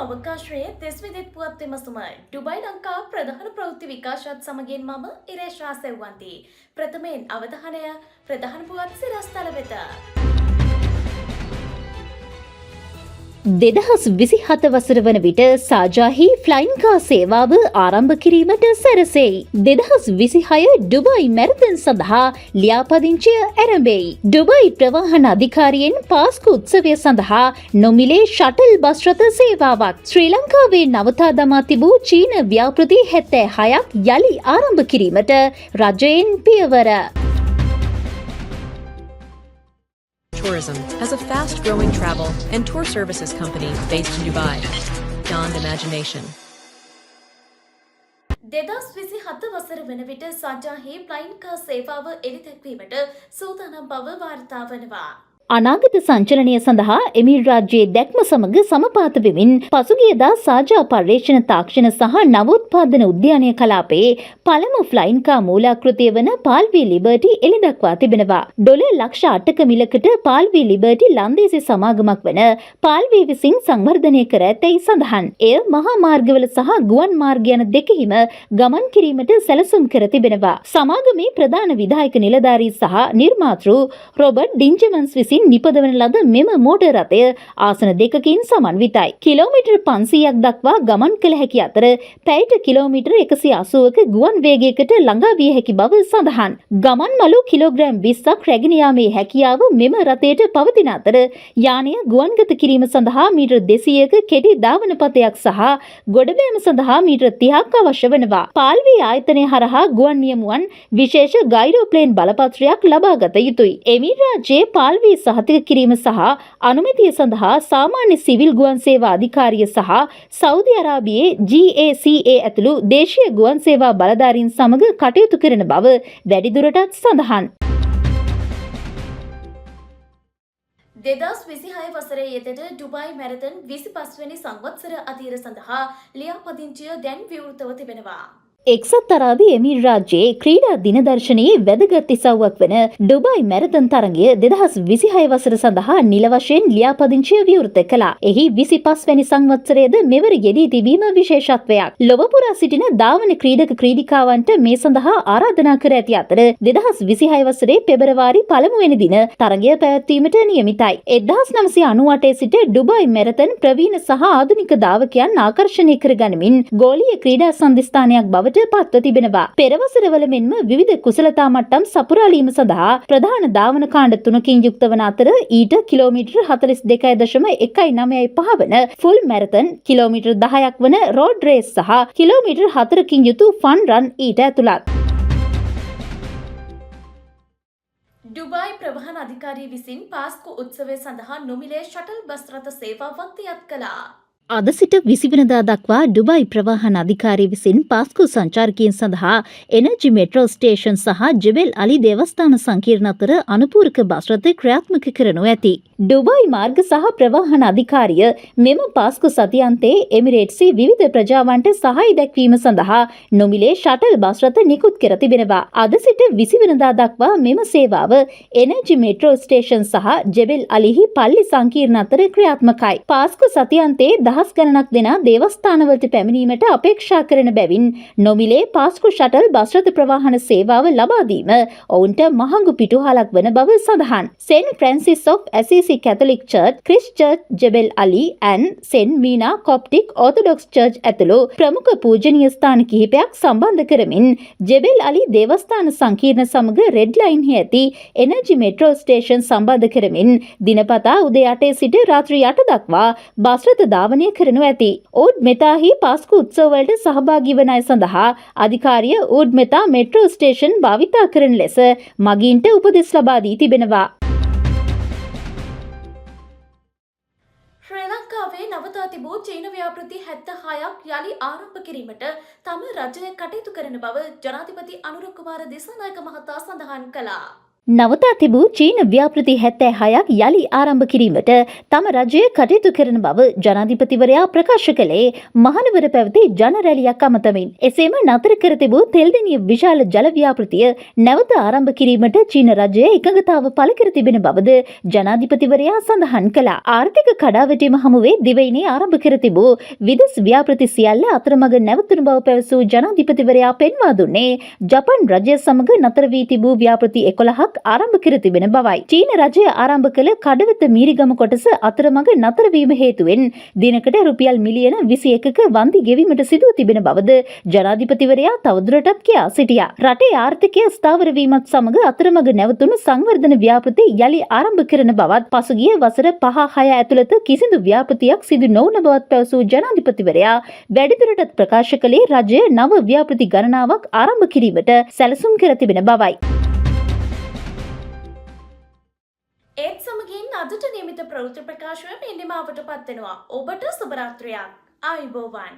අවකාශයේ දෙස් විදෙත් පුවත් විමසුම ඩුබයි ලංකා ප්‍රධාන ප්‍රවෘත්ති විකාශයත් සමගින් මම ඉරේෂා සෙව්වන්ති. ප්‍රථමයෙන් අවධානය ප්‍රධාන පුවත් සිරස්තල වෙත. 2027 වසර වන විට සාජාහි ෆ්ලයින් කා සේවාව ආරම්භ කිරීමට සැරසෙයි. 2026 ඩුබයි මැරතන් සඳහා ලියාපදිංචිය ආරම්භෙයි. ඩුබයි ප්‍රවාහන අධිකාරියෙන් පාස්කු උත්සවය සඳහා නොමිලේ ෂටල් බස් රථ සේවාවක් ශ්‍රී ලංකාවේ නවතා දමා තිබූ චීන ව්‍යාපෘති 76ක් යලි ආරම්භ කිරීමට රජයෙන් පියවර. Tourism as a fast-growing travel and tour services company based in Dubai. Beyond imagination. 2027 වසර වන විට සජාහි ෆ්ලයින් කා සේවාව එළිදැක්වීමට සූදානම් බව වාර්තා වනවා. අනාගත සංචලනය සඳහා එමිර් රාජ්‍යයේ දැක්ම සමග සමපාත වෙමින් පසුගියදා සාජා පර්යේෂණ තාක්ෂණ සහ නවෝත්පාදන උද්‍යානය කලාපයේ පළමු ෆ්ලයින් කා මූලාකෘතිය වන පාල්වී ලිබර්ටි එළිදක්වා තිබෙනවා. ඩොලර් ලක්ෂ 8ක මිලකට පාල්වී ලිබර්ටි ලන්දේසි සමාගමක් වන පාල්වී විසින් සංවර්ධනය කර ඇතැයි සඳහන්. එය මහා මාර්ගවල සහ ගුවන් මාර්ග යන දෙකෙහිම ගමන් කිරීමට සැලසුම් කර තිබෙනවා. සමාගමේ ප්‍රධාන විධායක නිලධාරී සහ නිර්මාතෘ රොබර්ට් ඩින්ජමන්ස් විසින් නිපදවන ලද මෙම මෝටර් රථය ආසන දෙකකින් සමන්විතයි. කිලෝමීටර් 500ක් දක්වා ගමන් කළ හැකි අතර පැයට කිලෝමීටර් 180ක ගුවන් වේගයකට ළඟා විය හැකි බව සඳහන්. ගමන් මළු කිලෝග්‍රෑම් 20ක් රැගෙන යාමේ හැකියාව මෙම රථයට පවතින අතර යානය ගුවන්ගත කිරීම සඳහා මීටර් 200ක කෙටි ධාවන පථයක් සහ ගොඩබෑම සඳහා මීටර් 30ක් අවශ්‍ය වෙනවා. පාල්වී ආයතනය හරහා ගුවන් නියමුවන් විශේෂ ගයිරෝප්ලේන් බලපත්‍රයක් ලබාගත යුතුයි. එමිර් රාජ්‍යයේ පාල්වී සහතික කිරීම සහ අනුමැතිය සඳහා සාමාන්‍ය සිවිල් ගුවන් සේවා අධිකාරිය සහ සෞදි අරාබියේ GACA ඇතුළු දේශීය ගුවන් සේවා බලධාරීන් සමග කටයුතු කරන බව වැඩිදුරටත් සඳහන්. 2026 වසරේ යෙදෙන ඩුබයි මැරතන් 25 වෙනි සංවත්සර අධීර සඳහා ලියාපදිංචිය දැන් විවෘතව තිබෙනවා. එක්සත් අරාබි එමිර් රාජ්‍යයේ ක්‍රීඩා දිනදර්ශනයේ වැදගත් ඉසව්වක් වන ඩුබයි මැරතන් තරගය 2026 වසර සඳහා නිල වශයෙන් ලියාපදිංචිය විවෘත කළා. එහි 25 වැනි සංවත්සරයේද මෙවර යෙදී තිබීම විශේෂත්වයක්. ලොව පුරා සිටින ධාවන ක්‍රීඩක ක්‍රීඩිකාවන්ට මේ සඳහා ආරාධනා කර ඇති අතර 2026 වසරේ පෙබරවාරි 1 වෙනි දින තරගය පැවැත්වීමට නියමිතයි. 1998 සිට ඩුබයි මැරතන් ප්‍රවීණ සහ ආධුනික ධාවකයන් ආකර්ෂණය කර ගනිමින් ගෝලීය ක්‍රීඩා සංදිස්ථානයක් බවට පත්ව තිබෙනවා. පෙරවසරවල මෙන්ම විවිධ කුසලතා මට්ටම් සපුරාලීම සඳහා ප්‍රධාන ධාවන කාණ්ඩ 3කින් යුක්ත වන අතර ඊට කිලෝමීටර් 42.195 වන ෆුල් මැරතන්, කිලෝමීටර් 10ක් වන රෝඩ් රේස් සහ කිලෝමීටර් 4කින් යුතු ෆන් රන් ඊට ඇතුළත්. ඩුබයි ප්‍රවාහන අධිකාරිය විසින් පාස්කු උත්සවය සඳහා නොමිලේ ෂටල් බස් රථ සේවාවක් දියත් කළා. අද සිට 20 වෙනිදා දක්වා ඩුබයි ප්‍රවාහන අධිකාරිය විසින් පාස්කු සංචාරකයන් සඳහා එනර්ජි මෙට්‍රෝ ස්ටේෂන් සහ ජෙබෙල් අලි දේවස්ථාන සංකීර්ණ අතර අනුපූරක බස් රථ ක්‍රියාත්මක කරනු ඇති. ඩුබයි මාර්ග සහ ප්‍රවාහන අධිකාරිය මෙම පාස්කු සතියන්තයේ එමිරේට්සි විවිධ ප්‍රජාවන්ට සහාය දැක්වීම සඳහා නොමිලේ ෂටල් බස් රථ නිකුත් කර තිබෙනවා. අද සිට 20 වෙනිදා දක්වා මෙම සේවාව එනර්ජි මෙට්‍රෝ ස්ටේෂන් සහ ජෙබෙල් අලිහි පල්ලි සංකීර්ණ අතර ක්‍රියාත්මකයි. පාස්කු සතියන්තයේ දහස් ගණනක් දෙනා දේවස්ථානවලට පැමිණීමට අපේක්ෂා කරන බැවින් නොමිලේ පාස්කු ෂටල් බස් රථ ප්‍රවාහන සේවාව ලබා දීම ඔවුන්ට මහඟු පිටුහලක් වන බව සඳහන්. Saint Francis of Assisi Catholic church, Christ church Jebel Ali and saint Mina Coptic Orthodox church ඇතුළු ප්‍රමුඛ පූජනීය ස්ථාන කිහිපයක් සම්බන්ධ කරමින් ජෙබෙල් අලි දේවස්ථාන සංකීර්ණ සමග රෙඩ් ලයින්හි ඇති එනර්ජි මෙට්‍රෝ ස්ටේෂන් සම්බන්ධ කරමින් දිනපතා උදේ 8 සිට රාත්‍රී 8 දක්වා බස් රථ ධාවනය කරනු ඇති. ඌඩ් මෙතාහි පාස්කු උත්සව වලට සහභාගී වන අය සඳහා අධිකාරිය ඌඩ් මෙතා මෙට්‍රෝ ස්ටේෂන් භාවිතා කරන ලෙස මගීන්ට උපදෙස් ලබා දී තිබෙනවා. ශ්‍රී ලංකාවේ නවතා තිබූ චීන ව්‍යාපෘති 76ක් යලි ආරම්භ කිරීමට තම රජය කටයුතු කරන බව ජනාධිපති අනුර කුමාර දිසානායක මහතා සඳහන් කළා. නවතා තිබූ චීන ව්‍යාපෘති 76ක් යළි ආරම්භ කිරීමට තම රජය කටයුතු කරන බව ජනාධිපතිවරයා ප්‍රකාශ කළේ මහනුවර පැවති ජන රැලියක් අමතමින්. එසේම නතර කර තිබූ තෙල්දෙණිය විශාල ජල ව්‍යාපෘතිය නැවත ආරම්භ කිරීමට චීන රජය එකඟතාව පළ කර තිබෙන බවද ජනාධිපතිවරයා සඳහන් කළා. ආර්ථික කඩාවැටීම හමුවේ දිවයිනේ ආරම්භ කර තිබූ විදෙස් ව්‍යාපෘති සියල්ල අතරමඟ නැවතුණු බව පැවසූ ජනාධිපතිවරයා පෙන්වා දුන්නේ ජපන් රජය සමග නතර වී තිබූ ව්‍යාපෘති 11ක් ආරම්භ කර තිබෙන බවයි. චීන රජය ආරම්භ කළ කඩවත මීරිගම කොටස අතරමඟ නතර වීම හේතුවෙන් දිනකට රුපියල් මිලියන 21ක වන්දි ගෙවීමට සිදුව තිබෙන බවද ජනාධිපතිවරයා තවදුරටත් කියා සිටියා. රටේ ආර්ථිකය ස්ථාවර වීමත් සමග අතරමඟ නැවතුණු සංවර්ධන ව්‍යාපෘති යළි ආරම්භ කරන බවත් පසුගිය වසර 5-6 ඇතුළත කිසිදු ව්‍යාපෘතියක් සිදු නොවන බවත් පැවසූ ජනාධිපතිවරයා වැඩිදුරටත් ප්‍රකාශ කළේ රජය නව ව්‍යාපෘති ගණනාවක් ආරම්භ කිරීමට සැලසුම් කර තිබෙන බවයි. ඒත් සමගින් අදට නියමිත ප්‍රවෘත්ති ප්‍රකාශය මෙන්නිමාවට පත්වෙනවා. ඔබට සුබ රාත්‍රියක්. ආයුබෝවන්.